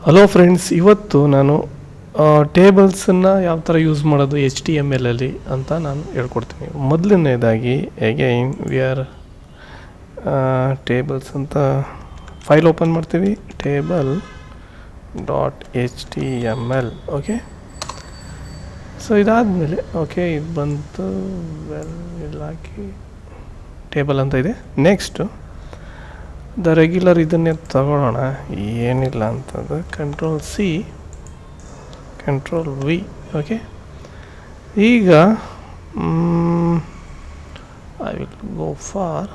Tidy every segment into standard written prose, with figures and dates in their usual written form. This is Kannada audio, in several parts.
ಹಲೋ ಫ್ರೆಂಡ್ಸ್, ಇವತ್ತು ನಾನು ಟೇಬಲ್ಸನ್ನು ಯಾವ ಥರ ಯೂಸ್ ಮಾಡೋದು HTML ಅಲ್ಲಿ ಅಂತ ನಾನು ಹೇಳ್ಕೊಡ್ತೀನಿ. ಮೊದಲನೇದಾಗಿ ಅಗೈನ್ ವಿ ಆರ್ ಟೇಬಲ್ಸ್ ಅಂತ ಫೈಲ್ ಓಪನ್ ಮಾಡ್ತೀವಿ, table.html. ಓಕೆ, ಸೊ ಇದಾದಮೇಲೆ ಓಕೆ ಇದು ಬಂತು, ಇಲ್ಲ ಹಾಕಿ ಟೇಬಲ್ ಅಂತ ಇದೆ. ನೆಕ್ಸ್ಟು ದ ರೆಗ್ಯುಲರ್ ಇದನ್ನೇ ತಗೊಳ್ಳೋಣ, ಏನಿಲ್ಲ ಅಂತಂದು Ctrl+C Ctrl+V. ಓಕೆ, ಈಗ I will go for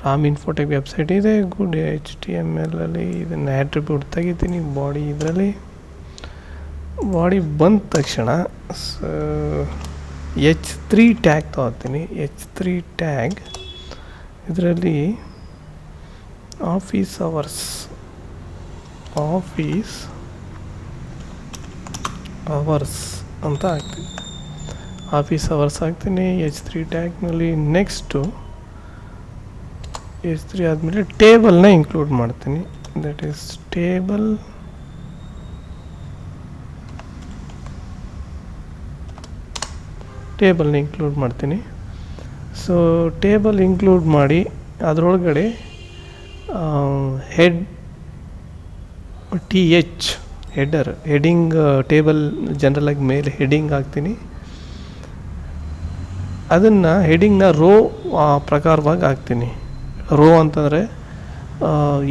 Ram Infotech website ಇದೆ, ಗುಡ್ HTML ಅಲ್ಲಿ ಇದನ್ನು ಆಟ್ರಿಬ್ಯೂಟ್ ತೆಗಿತೀನಿ. ಬಾಡಿ ಇದರಲ್ಲಿ ಬಾಡಿ ಬಂದ ತಕ್ಷಣ H3 ಟ್ಯಾಗ್ ತಗೋತೀನಿ. H3 ಟ್ಯಾಗ್ ಇದರಲ್ಲಿ ಆಫೀಸ್ ಅವರ್ಸ್ ಅಂತ ಹಾಕ್ತೀನಿ. ಆಫೀಸ್ ಅವರ್ಸ್ ಹಾಕ್ತೀನಿ H3 ಟ್ಯಾಗ್ನಲ್ಲಿ. ನೆಕ್ಸ್ಟು H3 ಆದಮೇಲೆ ಟೇಬಲ್ನ ಇನ್ಕ್ಲೂಡ್ ಮಾಡ್ತೀನಿ. ದಟ್ ಈಸ್ ಟೇಬಲ್ನ ಇನ್ಕ್ಲೂಡ್ ಮಾಡ್ತೀನಿ. ಸೊ ಟೇಬಲ್ ಇನ್ಕ್ಲೂಡ್ ಮಾಡಿ ಅದರೊಳಗಡೆ ಹೆಡ್ಡಿಂಗ್ ಟೇಬಲ್ ಜನರಲಾಗಿ ಮೇಲೆ ಹೆಡ್ಡಿಂಗ್ ಹಾಕ್ತೀನಿ. ಅದನ್ನು ಹೆಡ್ಡಿಂಗ್ನ ರೋ ಪ್ರಕಾರವಾಗಿ ಹಾಕ್ತೀನಿ. ರೋ ಅಂತಂದರೆ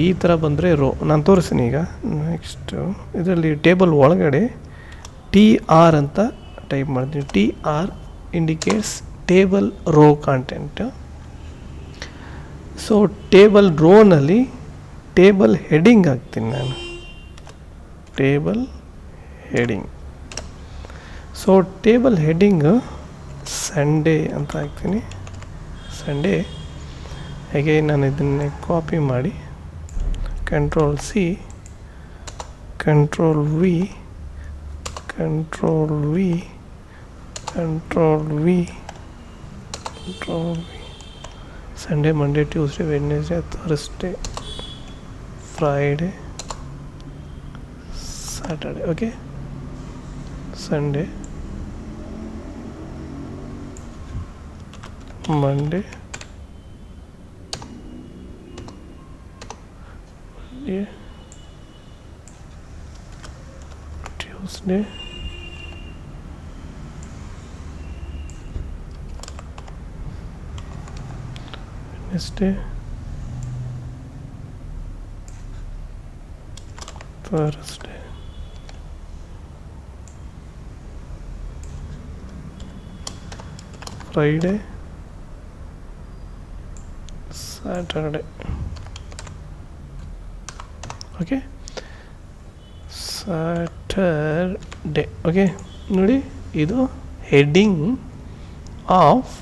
ಈ ಥರ ಬಂದರೆ ರೋ ನಾನು ತೋರಿಸ್ತೀನಿ ಈಗ. ನೆಕ್ಸ್ಟು ಇದರಲ್ಲಿ ಟೇಬಲ್ ಒಳಗಡೆ TR ಅಂತ ಟೈಪ್ ಮಾಡ್ತೀನಿ. TR indicates table row content. So table ರೋನಲ್ಲಿ ಟೇಬಲ್ ಹೆಡ್ಡಿಂಗ್ ಹಾಕ್ತೀನಿ ನಾನು, table heading. So table heading Sunday ಅಂತ ಹಾಕ್ತೀನಿ. ಸಂಡೇ ಹೇಗೆ ನಾನು ಇದನ್ನೇ ಕಾಪಿ ಮಾಡಿ Ctrl+C Ctrl+V Sunday, Monday, Tuesday, Wednesday, Thursday, Friday, Saturday. Okay, Sunday, Monday, Tuesday, Wednesday, Thursday, Friday, Saturday. Okay, Saturday. Okay, ನೋಡಿ ಇದು ಹೆಡ್ಡಿಂಗ್ ಆಫ್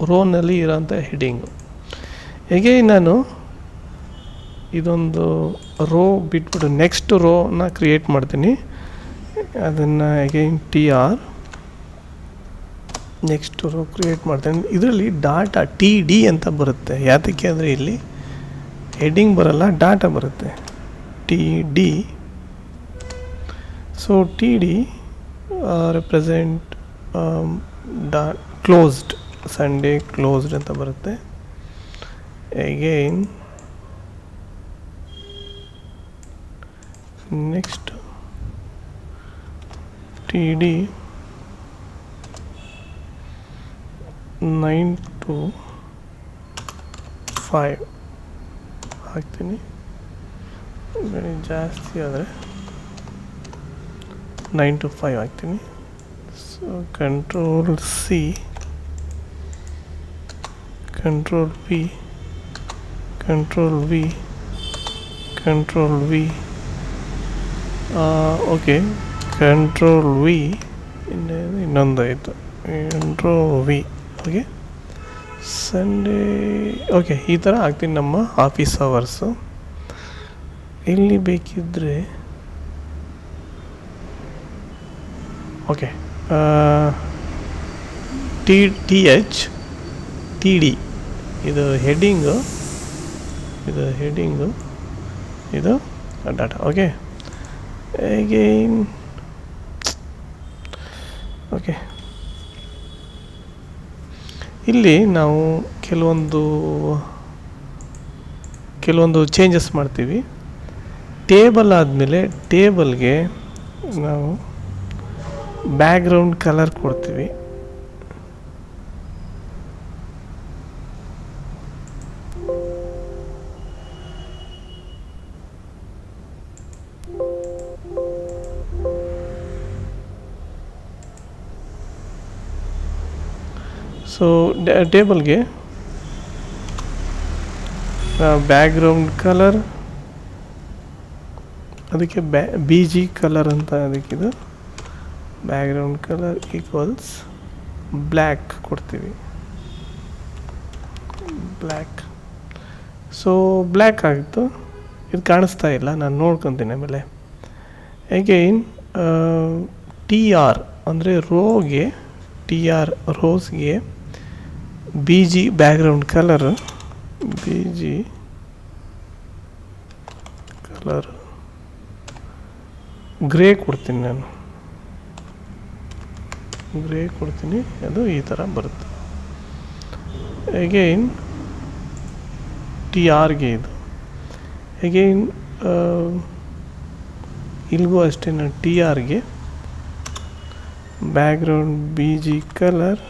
ರೋನಲ್ಲಿ ಇರೋಂಥ ಹೆಡ್ಡಿಂಗು. ಹೇಗೆ ನಾನು ಇದೊಂದು ರೋ ಬಿಟ್ಬಿಟ್ಟು ನೆಕ್ಸ್ಟ್ ರೋನ ಕ್ರಿಯೇಟ್ ಮಾಡ್ತೀನಿ. ಅದನ್ನು again TR next rho create ಮಾಡ್ತೀನಿ. ಇದರಲ್ಲಿ ಡಾಟಾ TD ಅಂತ ಬರುತ್ತೆ. ಯಾತಕ್ಕೆ ಅಂದರೆ ಇಲ್ಲಿ ಹೆಡ್ಡಿಂಗ್ ಬರಲ್ಲ, ಡಾಟಾ ಬರುತ್ತೆ, TD. So TD represent closed, Sunday closed ಅಂತ ಬರುತ್ತೆ. ಅಗೈನ್ ನೆಕ್ಸ್ಟ್ TD 9 to 5 ಹಾಕ್ತೀನಿ. ಜಾಸ್ತಿ ಆದರೆ 9 to 5 ಹಾಕ್ತೀನಿ. So Ctrl+C Ctrl+V okay, Ctrl+V ಇನ್ನೊಂದಾಯಿತು, Ctrl+V. Okay, Sunday. Okay, ಈ ಥರ ಹಾಕ್ತೀನಿ ನಮ್ಮ ಆಫೀಸ್ ಅವರ್ಸು. ಇಲ್ಲಿ ಬೇಕಿದ್ದರೆ ಓಕೆ TD ಇದು ಹೆಡ್ಡಿಂಗು ಇದು ಡಾಟಾ. ಓಕೆ, ಅಗೈನ್ ಓಕೆ, ಇಲ್ಲಿ ನಾವು ಕೆಲವೊಂದು ಚೇಂಜಸ್ ಮಾಡ್ತೀವಿ. ಟೇಬಲ್ ಆದಮೇಲೆ ಟೇಬಲ್ಗೆ ನಾವು ಬ್ಯಾಕ್ಗ್ರೌಂಡ್ ಕಲರ್ ಕೊಡ್ತೀವಿ. ಸೊ ಟೇಬಲ್ಗೆ ಬ್ಯಾಕ್ಗ್ರೌಂಡ್ ಕಲರ್, ಅದಕ್ಕೆ ಬಿ ಜಿ ಕಲರ್ ಅಂತ, ಅದಕ್ಕಿದು ಬ್ಯಾಕ್ಗ್ರೌಂಡ್ ಕಲರ್ ಈಕ್ವಲ್ಸ್ ಬ್ಲ್ಯಾಕ್ ಕೊಡ್ತೀವಿ. ಬ್ಲ್ಯಾಕ್. ಸೊ ಬ್ಲ್ಯಾಕ್ ಆಗಿತ್ತು, ಇದು ಕಾಣಿಸ್ತಾ ಇಲ್ಲ, ನಾನು ನೋಡ್ಕೊತೀನಿ ಆಮೇಲೆ. ಅಗೈನ್ ಟಿ ಆರ್ ಅಂದರೆ ರೋಗೆ, ಟಿ ಆರ್ ರೋಸ್ಗೆ B G background colour, B G colour grey ಕೊಡ್ತೀನಿ ನಾನು, ಗ್ರೇ ಕೊಡ್ತೀನಿ, ಅದು ಈ ಥರ ಬರುತ್ತೆ. ಅಗೈನ್ ಟಿ ಆರ್ಗೆ ಇದು, ಅಗೈನ್ ಇಲ್ಲಿಗೂ ಅಷ್ಟೇ, ನಾನು ಟಿ ಆರ್ಗೆ background B G colour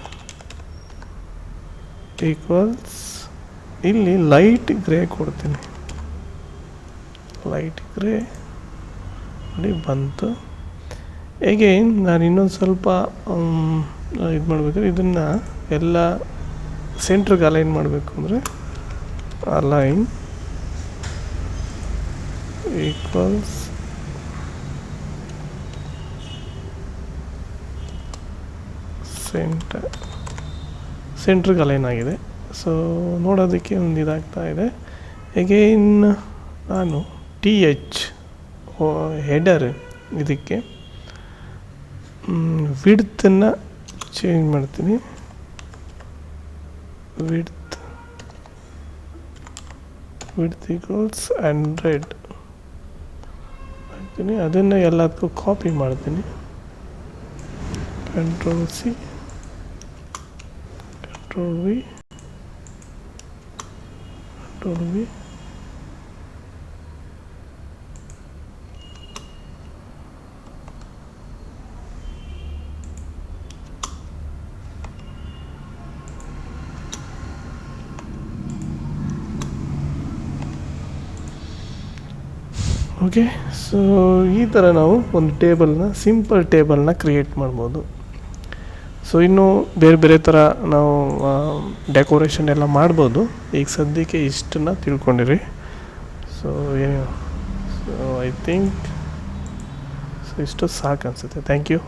equals, ಇಲ್ಲಿ ಲೈಟ್ ಗ್ರೇ ಕೊಡ್ತೀನಿ, ಲೈಟ್ ಗ್ರೇ ನೋಡಿ ಬಂತು. ಅಗೈನ್ ನಾನು ಇನ್ನೊಂದು ಸ್ವಲ್ಪ ಇದು ಮಾಡಬೇಕಾದ್ರೆ ಇದನ್ನು ಎಲ್ಲ ಸೆಂಟ್ರಿಗೆ ಅಲೈನ್ ಮಾಡಬೇಕು ಅಂದರೆ ಅಲೈನ್ ಈಕ್ವಲ್ಸ್ ಸೆಂಟ್ರಿಗೆ ಅಲೈನ್ ಆಗಿದೆ. ಸೊ ನೋಡೋದಕ್ಕೆ ಒಂದು ಇದಾಗ್ತಾ ಇದೆ. ಅಗೈನ್ ನಾನು ಟಿ ಎಚ್ ಹೆಡರ್ ಇದಕ್ಕೆ ವಿಡ್ತನ್ನು ಚೇಂಜ್ ಮಾಡ್ತೀನಿ, ವಿಡ್ತ್ ಈಕ್ವಲ್ಸ್ 100 ಹಾಕ್ತೀನಿ. ಅದನ್ನು ಎಲ್ಲದಕ್ಕೂ ಕಾಪಿ ಮಾಡ್ತೀನಿ, control C, control V, control V. Okay, so ಈ ಥರ ನಾವು ಒಂದು ಸಿಂಪಲ್ ಟೇಬಲ್ನ ಕ್ರಿಯೇಟ್ ಮಾಡ್ಬೋದು. ಸೊ ಇನ್ನೂ ಬೇರೆ ಬೇರೆ ಥರ ನಾವು ಡೆಕೋರೇಷನ್ ಎಲ್ಲ ಮಾಡ್ಬೋದು. ಈಗ ಸದ್ಯಕ್ಕೆ ಇಷ್ಟನ್ನು ತಿಳ್ಕೊಂಡಿರಿ. ಸೊ ಐ ಥಿಂಕ್ ಸೊ ಇಷ್ಟು ಸಾಕು ಅನಿಸುತ್ತೆ. Thank you.